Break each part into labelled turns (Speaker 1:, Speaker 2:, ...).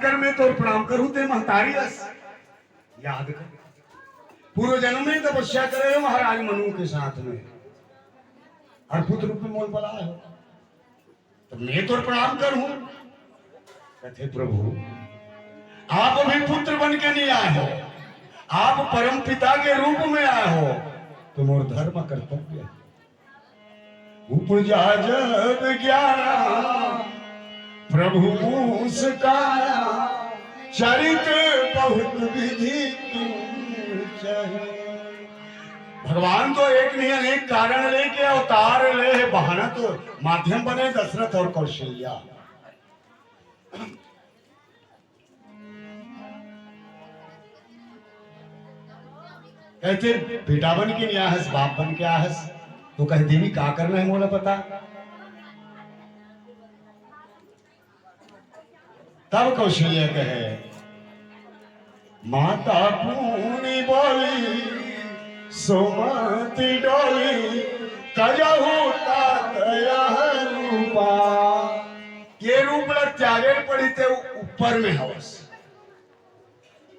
Speaker 1: कर मैं तो प्रणाम करूं ते महतारी रस याद कर। पूर्व जन्म में तपस्या करे हो महाराज मनु के साथ में और पुत्र रूप में मोल बला है, तो मैं तो प्रणाम करूं। कहते प्रभु आप अभी पुत्र बन के नहीं आए हो, आप परम पिता के रूप में आए हो, तो मोर धर्म कर्तव्य है। उपजा जब ग्यारा प्रभु मुस्कारा, चरित्र बहुत विधि चाहे। भगवान तो एक नहीं अनेक कारण लेके अवतार ले, बहाना तो माध्यम बने दशरथ और कौशल्या। कहते बेटा बन के नहीं आहस, बाप बन के आहस, तो कहे देवी का करना है मोला पता। तब कौशल्या कहे माता पूनी बोली सोमती डोली कजहू तातया रूपा। ये रूप त्यागे पड़ी थे ऊपर में हवस,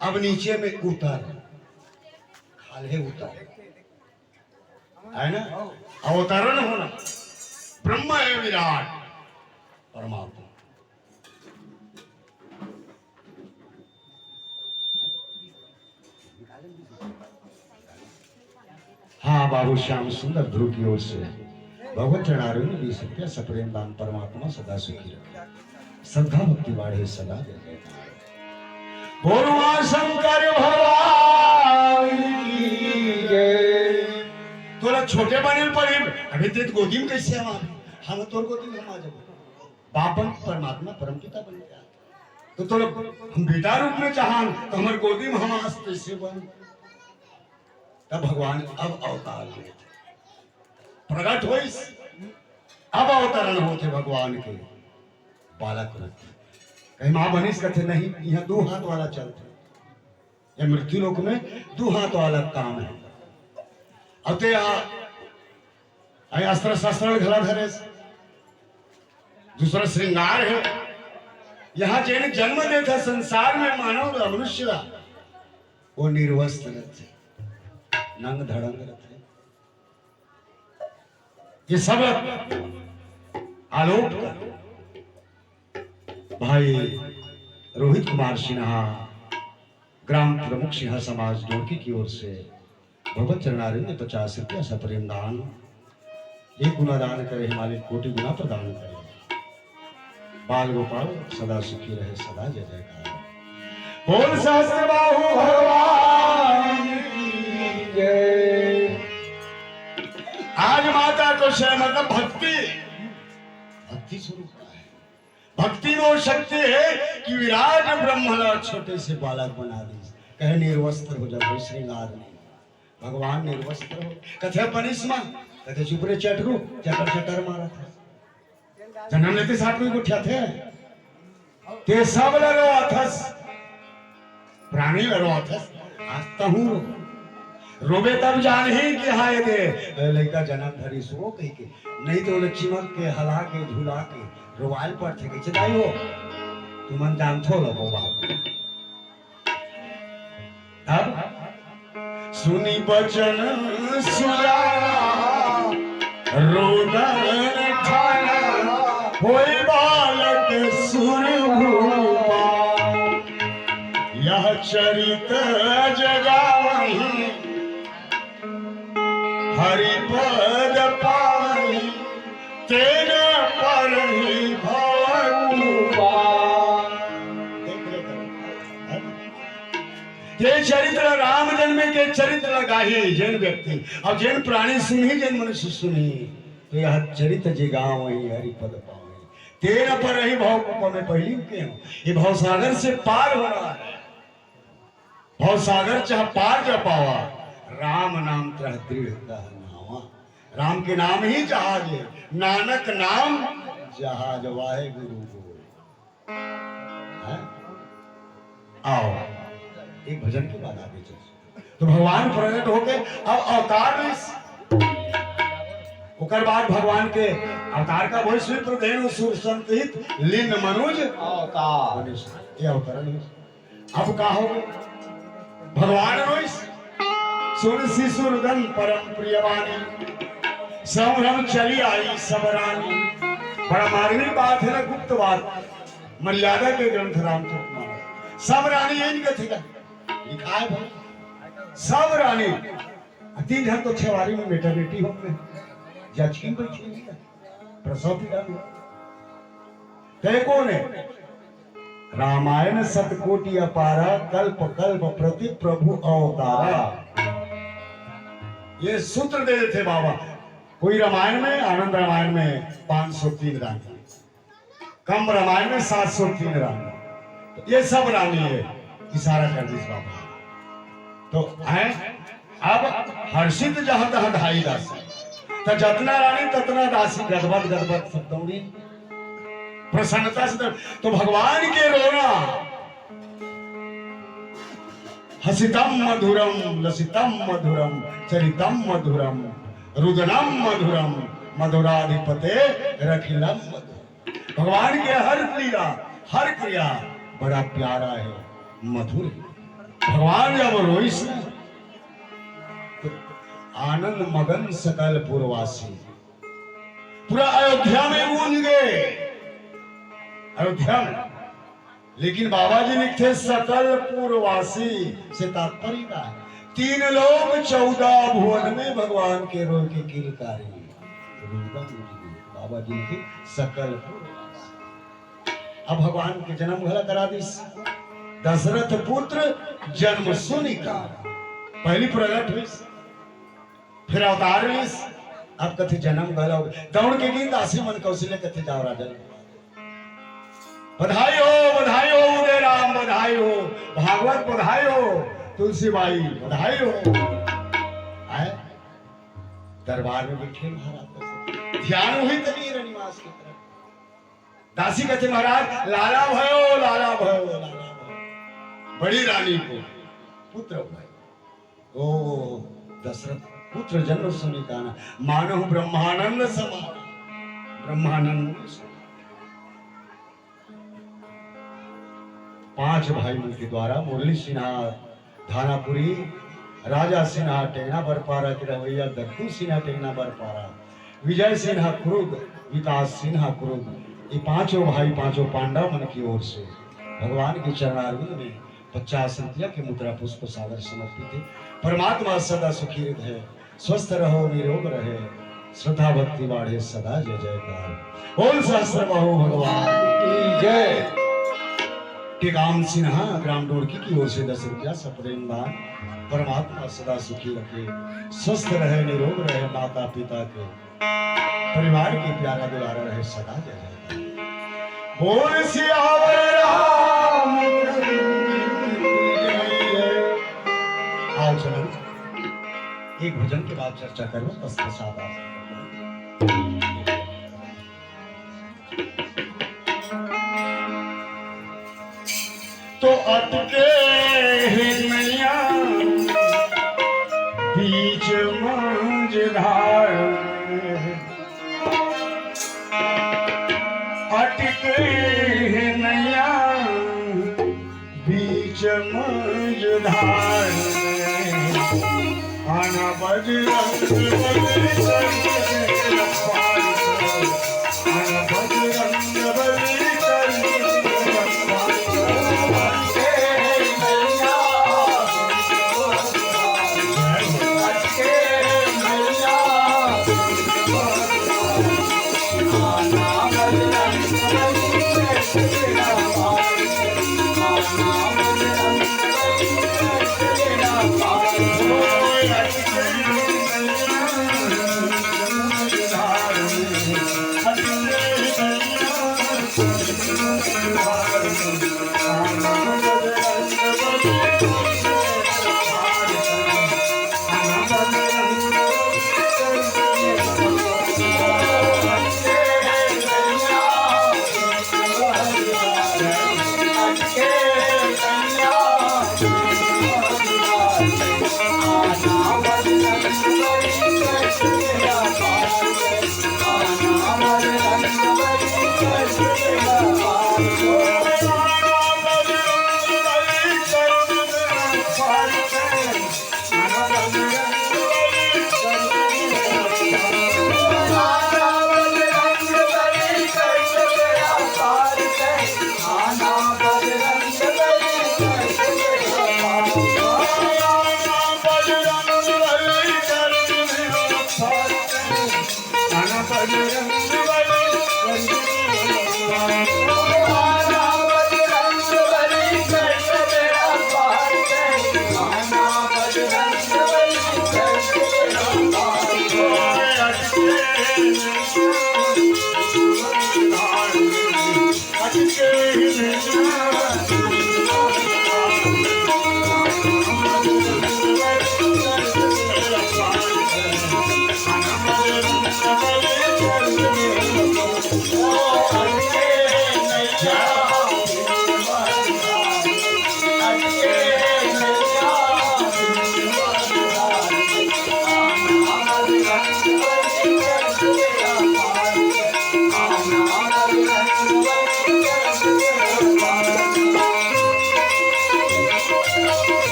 Speaker 1: अब नीचे में उतर खाले उतर है ना, अवतरण होना। ब्रह्म है विराट परमात्मा। हाँ बाबू श्याम सुंदर ध्रुव की ओर से भगवत चरणारविंद भी सत्य सप्रेम दान परमात्मा सदा सुखी रखे, श्रद्धा भक्ति बाढ़े सदा जय जयकार। बोलवा शंकर भगवान की जय। तोला छोटे बने पड़े अभी तेज गोदी में कैसे हम तोर गोदी में हम आ जाओ। बापन परमात्मा परम पिता बन गया, तो तोला हम बेटा रूप में चाहान तो हमारे गोदी में हम आज कैसे बन। तब भगवान अब अवतार हुए थे, प्रकट हुई, अब अवतरण होते भगवान के बालक रूप। कहीं मां बनिस कहते नहीं, यहाँ दो हाथ वाला चलते, या मृत्यु लोक में दो हाथ वाला काम है। अब ते अस्त्र शस्त्र घला धरे, दूसरा श्रृंगार है। यहाँ जिन जन्म देता संसार में मानव मनुष्य वो निर्वस्त्र रहते, नंग धड़ंग रहते। ये सब आलोक भाई रोहित कुमार सिन्हा ग्राम प्रमुख सिंह समाज जोड़की की ओर से भगवत चरणारविंद 50 रुपया सप्रेम दान। एक गुना दान करे हिमालय कोटि गुना प्रदान करे। बाल गोपाल सदा सुखी रहे, सदा जय जयकार। बोल सहस्त्र बाहु भगवान की जय। आज माता को मतलब भक्ति भक्ति स्वरूप है। भक्ति वो शक्ति है कि विराट ब्रह्म छोटे से बालक बना दी। कहे निर्वस्त्र हो जाओ, श्रृंगार नहीं, भगवान निर्वस्त्र हो। कथे पनिस्मा कथे चुपरे चटरू चटर चटर मारा था। जन्म लेते साथ में उठा थे ते सब लरो अथस प्राणी लरो अथस। आस्ता हूँ रोबे तब जान ही कि हाय दे लड़का जन्म धरी सो कही के, नहीं तो चिमक के हला के झुला के रोवाल पर थे कैसे दाई हो तुम जान थो लो बाप। अब सुनी बचन सुया रोदन ठाना होई बालक सुरभूपा। यह चरित जगावही हरि पद पाई तेरे पर ही भवरूपा। ये चरित्र राम जन्म के चरित्र लगाए जैन व्यक्ति और जैन प्राणी सुनी जैन मनुष्य सुनी, तो यह चरित्र जगाव वही हरि पद पावे तेरा पर ही भाव में पहली के हो। ये भाव सागर से पार हो रहा है। भाव सागर चाहे पार जा पावा, राम नाम त्रह दृढ़ नावा। राम के नाम ही जहाज है, नानक नाम जहाज वाहे गुरु गोल। आओ एक भजन के बाद आगे चल। तो भगवान प्रकट होके अब अवतार ओकर बाद भगवान के अवतार का वही श्री प्रदेन सुर संतहित लीन मनुज
Speaker 2: अवतार
Speaker 1: ये अवतरण है। अब का हो भगवान रोइस सुन शिशुरदन परम प्रियवानी संभ्रम चली आई सब रानी। बड़ा मार्मिक बात है ना, गुप्त बात, मर्यादा के ग्रंथ रामचरितमानस। सब रानी यही कथी का लिखा है भाई, सब रानी। 3 जन तो छेवारी में मेटर्निटी होम में जज बैठी प्रसव पीड़ा तय कौन है? रामायण सतकोटि अपारा कल्प कल्प प्रति प्रभु अवतारा। ये सूत्र दे देते बाबा। कोई रामायण में, आनंद रामायण में 503 रानी, कम रामायण में 703 रानी, तो ये सब रानी है। इशारा कर दी बाबा तो है। अब हर्षित जहां तहां ढाई दासी, तो जतना रानी ततना दासी, गदबद गदबद सब दौड़ी प्रसन्नता से। तो भगवान के रोना हसितम मधुरम लसितम मधुरम चरितम मधुरम रुदनम मधुरम मधुराधिपते रखिलम मधुर। भगवान के हर लीला हर क्रिया बड़ा प्यारा है, मधुर है। भगवान जब रोइस तो आनंद मगन सकल पुरवासी, पूरा अयोध्या में गूंज गए, अयोध्या में। लेकिन बाबा जी लिखते सकल पूर्ववासी से तात्पर्य का 3 लोग 14 भुवन में भगवान के रो के किलकारी। बाबा जी लिखे सकल पूर्ववासी। अब भगवान के जन्म भला करा दी। दशरथ पुत्र जन्म सुनिका, पहली प्रगट हुई, फिर अवतार हुई। अब कथे जन्म भला दौड़ के गीत आशी मन कौशल्य कथे जाओ राजन। बधाई हो उदय राम, बधाई हो भागवत, बधाई हो तुलसी बाई, बधाई हो। आए दरबार में बैठे महाराज, ध्यान हुई तभी रनिवास की तरफ। दासी कहते महाराज लाला भयो, लाला भयो, लाला भयो। बड़ी रानी को पुत्र भयो। ओ दशरथ पुत्र जन्म सुनि काना, मानो ब्रह्मानंद समान, ब्रह्मानंद। 5 भाई के द्वारा मुरली सिन्हा धानापुरी, राजा सिन्हा टेंगना बरपारा के रवैया, दत्तू सिन्हा टेंगना बरपारा, विजय सिन्हा क्रुद, विकास सिन्हा क्रुद। ये 5 भाई 5 पांडव मन की ओर से भगवान के चरणारविंद में 50 रुपया के मुद्रा पुष्प सागर समर्पित है। परमात्मा सदा सुखी रहे, स्वस्थ रहो, निरोग रहे, श्रद्धा भक्ति बाढ़े सदा जय जयकार। बोल सहस्त्र बाहु भगवान की जय। टिकाम सिन्हा ग्राम डोरकी की ओर से 10 रुपया सप्रेम दान। परमात्मा सदा सुखी रखे, स्वस्थ रहे, निरोग रहे, माता पिता के परिवार के प्यारा दुलारा रहे, सदा जय जय। बोल सियावर राम। आओ चलो एक भजन के बाद चर्चा करो। बस प्रसाद तो अटके नैया बीच मझधार, अटके नैया बीच मझधार, आना बजरंग बली आना बजरंग बली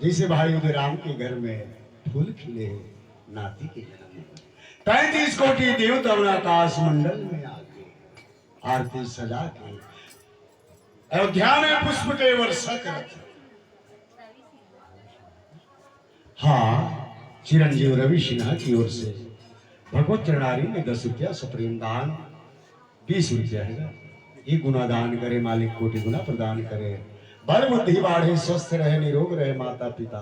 Speaker 1: जिसे भाई उधर राम के घर में फूल खिले नाती के जन्म 35 कोटि देवता आकाश मंडल में आके आरती सजा के अयोध्या में पुष्प के वर्षा करते। हाँ, चिरंजीव रवि सिन्हा की ओर से भगवत चरणारी में 10 रुपया सप्रेम दान 20 रुपया है। ये गुनादान करे मालिक कोटि गुना प्रदान करे। बल बुद्धि बाढ़े स्वस्थ रहे निरोग रहे माता पिता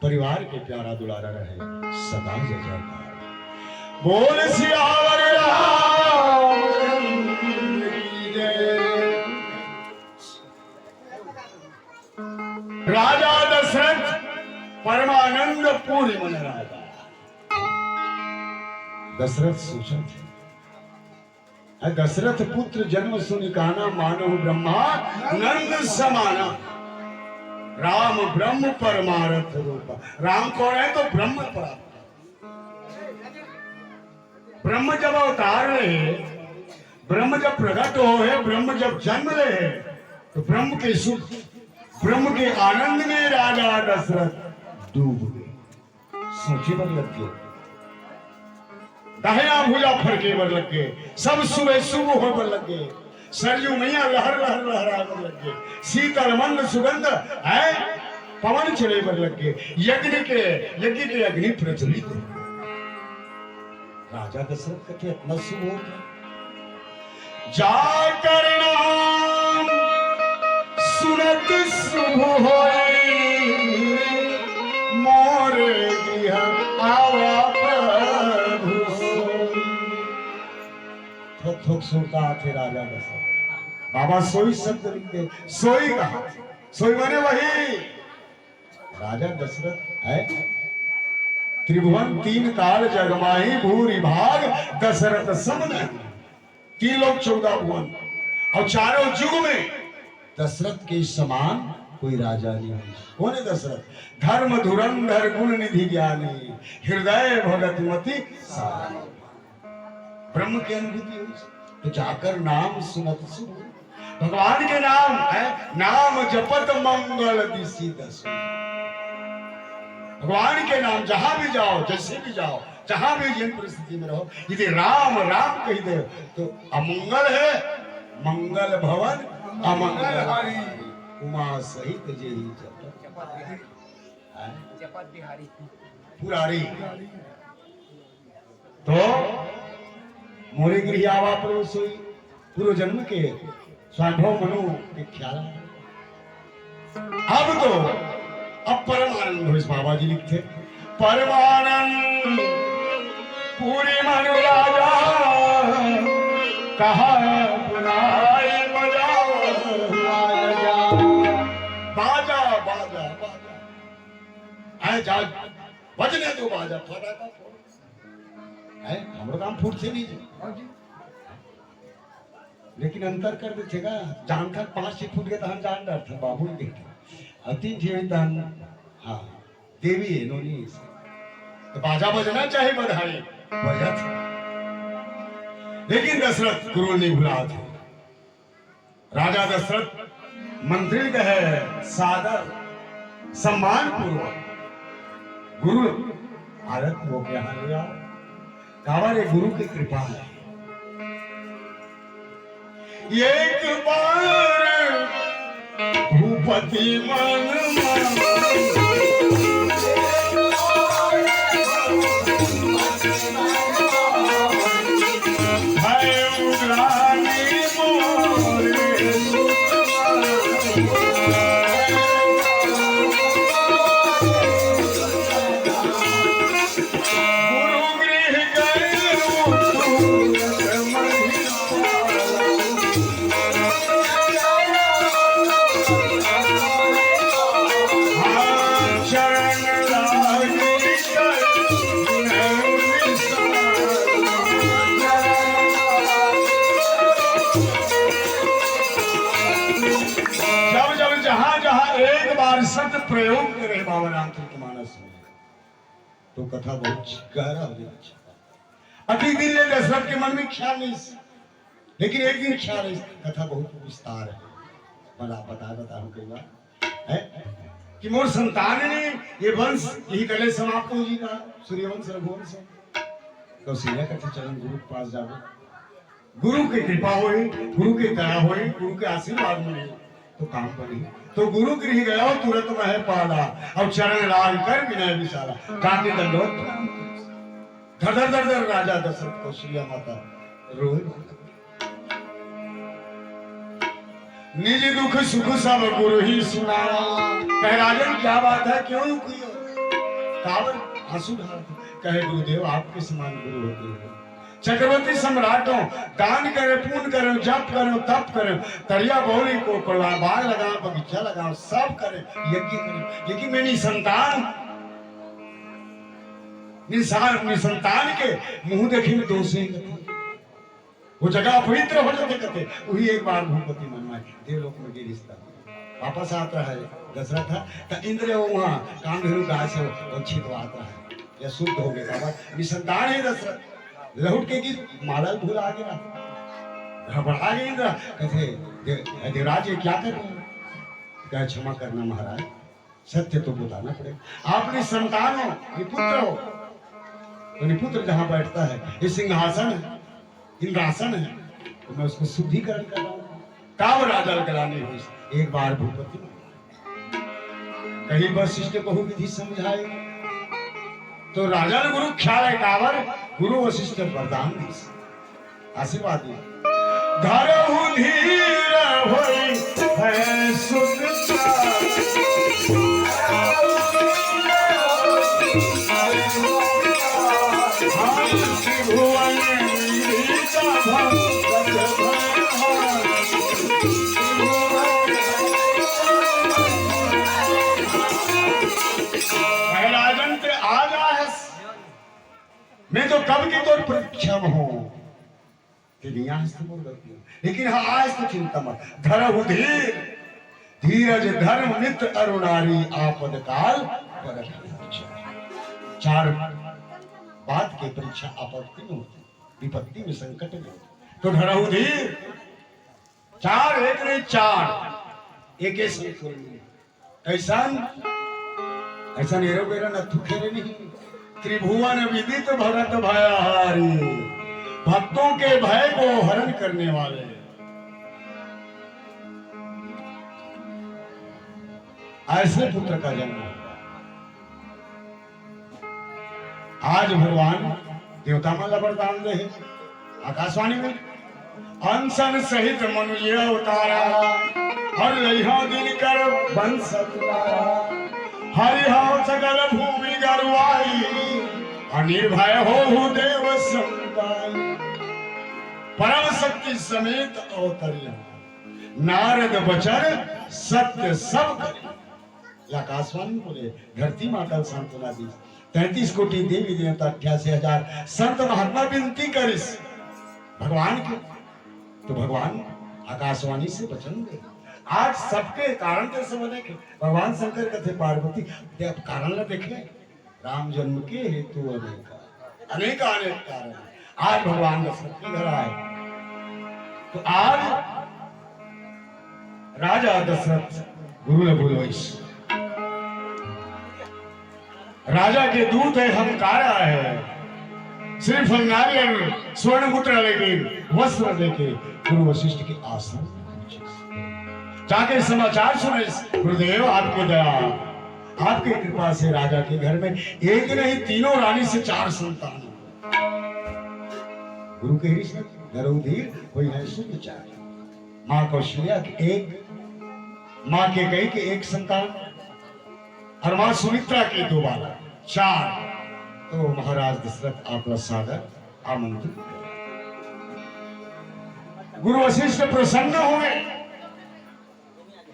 Speaker 1: परिवार के प्यारा दुलारा रहे सदा जय जयकार। बोल सियावर रामचंद्र की जय। राजा दशरथ परमानंद पूरी मन राजा। दशरथ सोचन थे दशरथ पुत्र जन्म सुनिकाना मानव ब्रह्मा नंद समाना। राम ब्रह्म परमारथ रूपा। राम कौन है तो ब्रह्म प्राप्त। ब्रह्म जब अवतार रहे, ब्रह्म जब प्रकट हो है, ब्रह्म जब जन्म रहे तो ब्रह्म के सुख ब्रह्म के आनंद में राजा दशरथ डूब गए। सोची पर लग गए दहया भुजा फरके बर लग गए। सब सुबह सुबह हो बर लग गए। सरयू मैया लहर लहर लहरा बर लग गए। शीतल मंद सुगंध है पवन चले बर लग गए। यज्ञ के अग्नि प्रज्वलित हो। राजा दशरथ का इतना शुभ होता जाकर नाम सुनत शुभ होए मोरे गृह आवा प्रभु। थोक सुनता थे राजा दशरथ। बाबा सोई शब्द लिखते सोई कहा सोई माने वही राजा दशरथ है। त्रिभुवन 3 काल जगमाही भूरि भाग दशरथ समन। 3 लोग 14 भुवन और चारों युग में दशरथ के समान कोई राजा नहीं है। कौन है दशरथ? धर्म धुरंधर गुण निधि ज्ञानी हृदय भगत मति सारी। ब्रह्म की अनुभूति हुई तो जाकर नाम सुनत शुभ। भगवान के नाम है नाम जपत मंगल दिशि दस। भगवान के नाम जहां भी जाओ जैसे भी जाओ जहां भी जिन परिस्थिति में रहो यदि राम राम कह दे तो अमंगल है मंगल भवन अमंगल हरि। उमा सहित जेहि जपत बिहारी पुरारी। तो मोरे गृह आवा प्रवेश हुई। पूर्व जन्म के स्वानुभव मनु के ख्याल। अब तो अब परमानंद हो। इस बाबा जी लिखते परमानंद पूरी मनु राजा कहा बुलाए बजाओ बाजा बाजा बाजा जाए जाए बजने दो बाजा फटाका फोड़ है हमरो काम फूट से नहीं जी लेकिन अंतर कर देगा जान का 5 से फूट गया तो हम जान डर था बाबू के अति जीवन हाँ देवी है नोनी तो बाजा बजना चाहे बधाई बजा था लेकिन दशरथ गुरु नहीं भुला थे राजा दशरथ मंत्री का है सादर सम्मान पूर्वक गुरु आरत हो गया लिया कावरे गुरु की कृपा है एक बार भूपति मन शब्द प्रयोग करे बाबा रामचरितमानस में तो कथा बहुत गहरा हो जाती अति दिन ले दशरथ के मन में ख्याल नहीं लेकिन एक दिन ख्याल है कथा बहुत विस्तार है बता हूँ कई बार है कि मोर संतान ने ये वंश यही कले समाप्त हो जाएगा सूर्यवंश रघुवंश कौशल्या कथा चरण गुरु के पास जावे गुरु की कृपा होए गुरु की दया होए गुरु के आशीर्वाद मिले तो काम बनी तो गुरु गृह गया तुरंत वह पाला और चरण लाल कर विनय विशाला जाके दंडवत धर धर धर राजा दशरथ कौशल्या माता रोए निज दुख सुख सब गुरु ही सुनाया कह राजन क्या बात है क्यों कियो कावर आंसू ढाल कहे गुरुदेव आपके समान गुरु होते हैं चक्रवर्ती सम्राटों दान करे पुण्य करे जप करे तप करे तरिया बौली को बाग लगाओ बगीचा लगाओ सब करे यज्ञ करे लेकिन मेरी संतान संतान के मुंह देखी में दोषी वो जगह अपवित्र हो जाते कहते वही एक बार भूपति मनवाए देवलोक में ये रिश्ता वापस आता है दशरथ तो इंद्र वहाँ कामधेनु गाय से वंचित आता है या शुद्ध हो गया निसंतान है दशरथ लौट के की माला भूल आ गया घबरा गए इंद्र कहते देवराज ये क्या कर रहे हैं क्या क्षमा करना महाराज सत्य तो बताना पड़ेगा आपने संतान हो निपुत्र हो तो निपुत्र जहां बैठता है ये सिंहासन है इंद्रासन है तो मैं उसको शुद्धिकरण कर रहा हूँ काव राजा गलानी हुई एक बार भूपति कहीं वशिष्ठ बहु विधि समझाए तो राजा ने गुरु ख्याल है कावर गुरु वशिष्ठ वरदान दी आशीर्वाद दिया धरहु धीर होई है सुखता भुवन राजन पे आ जा मैं तो कब की तौर प्रतीक्षा में हूं लेकिन हाँ आज तो चिंता मत धरहु धीर धीरज धर्म नित्य अरुणारी आपद काल चार बात की परीक्षा आपत्ति में होती विपत्ति में संकट में होती तो धरहु धीर चार एक नहीं चार एक ऐसा ऐसा नेरो बेरा न थुखेरे नहीं त्रिभुवन विदित भरत भयहारी भक्तों के भय को हरण करने वाले ऐसे पुत्र का जन्म आज भगवान देवता माला वरदान दे आकाशवाणी में अनशन सहित मनुष्य अवतारा हर लइहा दिन कर वंश हरिहा सकल भूमि गरुआई अनिर्भय हो देव संताई परम शक्ति समेत अवतरिया नारद बचन सत्य सब या आकाशवाणी बोले, धरती माता सांत्वना दी। 33 कोटि देवी देवता 88,000 संत महात्मा विनती करिस भगवान के, तो भगवान आकाशवाणी से वचन दे। आज सबके कारण के समय देखे भगवान शंकर कथे पार्वती कारण न देखे, राम जन्म के हेतु अनेक कारण। आज भगवान दशरथ के घर आए, तो आज राजा दशरथ गुरु ने बोलो, इस राजा के दूत है, हम काया है, सिर्फ नारियल स्वर्ण मुद्रा लेके वस्त्र देके गुरु वशिष्ठ के आश्रम जाके समाचार सुने, गुरुदेव आपको दया, आपकी कृपा से राजा के घर में एक नहीं तीनों रानी से 4 संतान। गुरु के हृदय नरोधीर कोई ऐसे विचार, माँ कौशल्या के एक, माँ के कई के एक संतान और माँ सुमित्रा के 2 बालक, 4। तो महाराज दशरथ आपका सादर आमंत्रित। गुरु वशिष्ठ प्रसन्न हुए,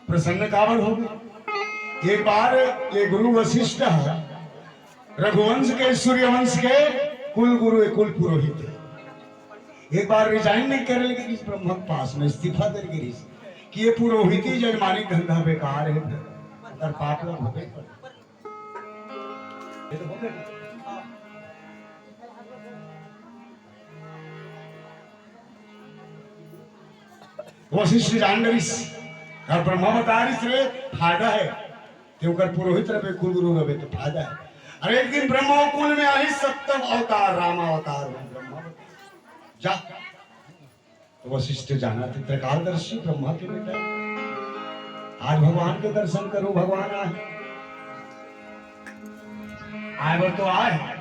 Speaker 1: प्रसन्न काबर हो गए। एक बार ये गुरु वशिष्ठ रघुवंश के, सूर्यवंश के कुल गुरु, कुल पुरोहित है। एक बार रिजाइन नहीं कर लेकिन इस ब्रह्म के पास में इस्तीफा दे गिरी कि ये पुरोहिती जजमानी धंधा बेकार है, अगर पाप लोग हो गए वशिष्ठ जान गरिस और ब्रह्मा बतारिस रे फायदा है क्योंकि पुरोहित रहे कुल गुरु रहे तो फायदा है। अरे एक दिन ब्रह्मा कुल में आई 7 अवतार, राम अवतार ब्रह्मा जा, तो वशिष्ठ जाना थे त्रिकालदर्शी ब्रह्मा के बेटा, आज भगवान के दर्शन करो, भगवान आए वो तो आए।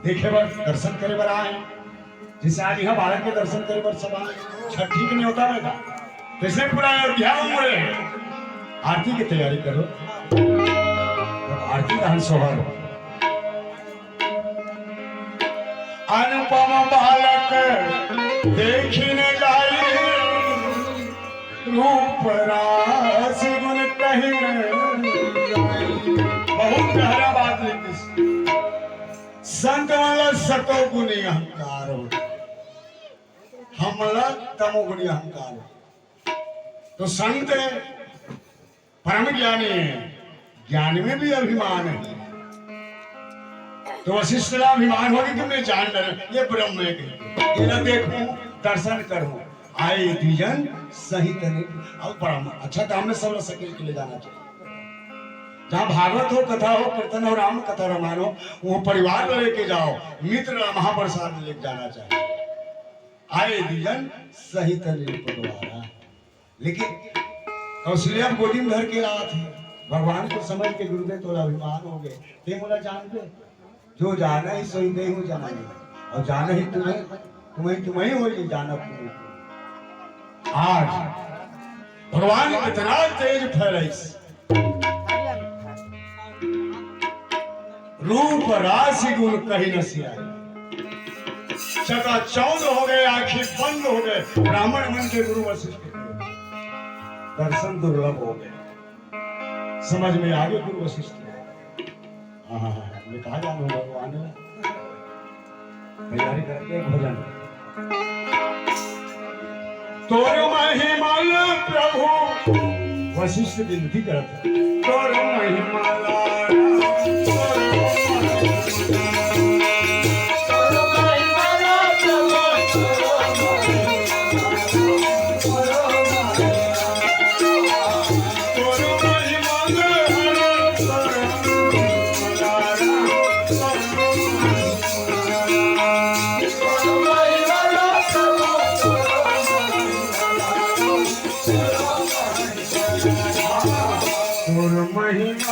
Speaker 1: देखे बार दर्शन करे बार आए, जिसे आज यहाँ बालक के दर्शन करे बार सब आए। छठ ठीक नहीं होता बेटा, तो इसलिए पूरा अयोध्या उमड़े, आरती की तैयारी करो। तो आरती का सोहर, अनुपम बालक देखने जाए, रूप रास गुण कहीं बहुत गहरा बात लिखी। संत वाला सतो गुणी अहंकार हो, हमला तमोगुणी अहंकार हो। तो संत परम ज्ञानी है, ज्ञान में भी अभिमान है। तो वशिष्ठ का अभिमान होगी कि मैं जान डर ये ब्रह्म है, ये न देखूं दर्शन करूं, आए द्विजन सहित और ब्रह्म। अच्छा काम में सब सकेल के लिए जाना चाहिए, जहाँ भागवत हो, कथा हो, कीर्तन हो, राम कथा रामायण हो, वो परिवार में लेके जाओ, मित्र महाप्रसाद लेके जाना चाहिए। आए द्विजन सहित द्वारा। लेकिन कौशल्या गोदी में धर के रहा थे, भगवान को समझ के गुरुदेव तो अभिमान हो गए, ते बोला जान दे, जो जाना ही सोई दे हो जाना नहीं, और जाना ही तुम्हें तुम्हें हो जी जाना तुम्हें। आज भगवान इतना तेज फैलाइस, रूप राशि गुण कहीं न सियाई, चकाचौंध हो गए, आंखें बंद हो गए। ब्राह्मण मन के गुरु वशिष्ठ दर्शन दुर्लभ हो गए, समझ में आ गए गुरु वशिष्ठ। कहा जानो भगवान तैयारी करके भोजन। तोर महिमाल प्रभु वशिष्ठ विनती करते, तोर महिमाला महिमा